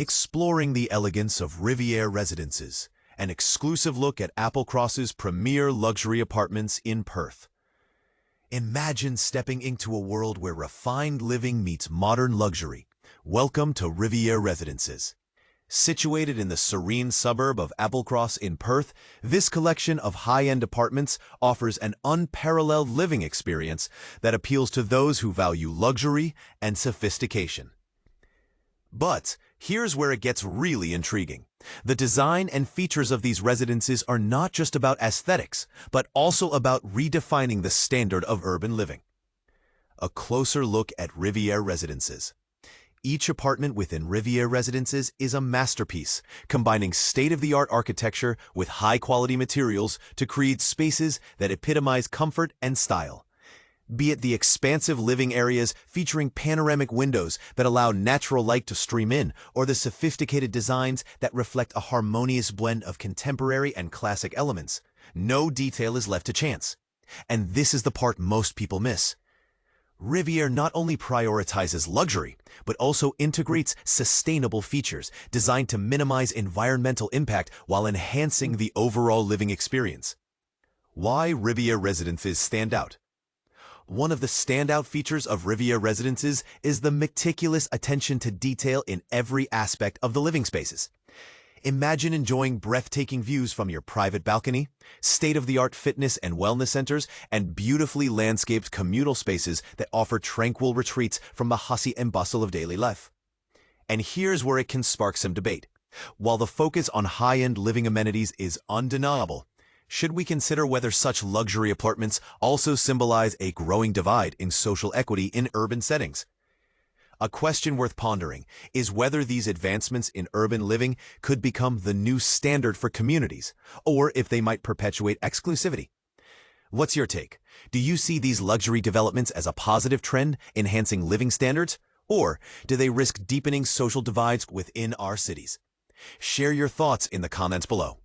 Exploring the elegance of Riviere Residences, an exclusive look at Applecross's premier luxury apartments in Perth. Imagine stepping into a world where refined living meets modern luxury. Welcome to Riviere Residences. Situated in the serene suburb of Applecross in Perth, this collection of high-end apartments offers an unparalleled living experience that appeals to those who value luxury and sophistication. But here's where it gets really intriguing. The design and features of these residences are not just about aesthetics, but also about redefining the standard of urban living. A closer look at Riviere Residences. Each apartment within Riviere Residences is a masterpiece, combining state-of-the-art architecture with high-quality materials to create spaces that epitomize comfort and style. Be it the expansive living areas featuring panoramic windows that allow natural light to stream in, or the sophisticated designs that reflect a harmonious blend of contemporary and classic elements, no detail is left to chance. And this is the part most people miss. Riviere not only prioritizes luxury, but also integrates sustainable features designed to minimize environmental impact while enhancing the overall living experience. Why Riviere Residences stand out? One of the standout features of Riviere Residences is the meticulous attention to detail in every aspect of the living spaces. Imagine enjoying breathtaking views from your private balcony, state-of-the-art fitness and wellness centers, and beautifully landscaped communal spaces that offer tranquil retreats from the hustle and bustle of daily life. And here's where it can spark some debate. While the focus on high-end living amenities is undeniable, should we consider whether such luxury apartments also symbolize a growing divide in social equity in urban settings? A question worth pondering is whether these advancements in urban living could become the new standard for communities, or if they might perpetuate exclusivity. What's your take? Do you see these luxury developments as a positive trend, enhancing living standards, or do they risk deepening social divides within our cities? Share your thoughts in the comments below.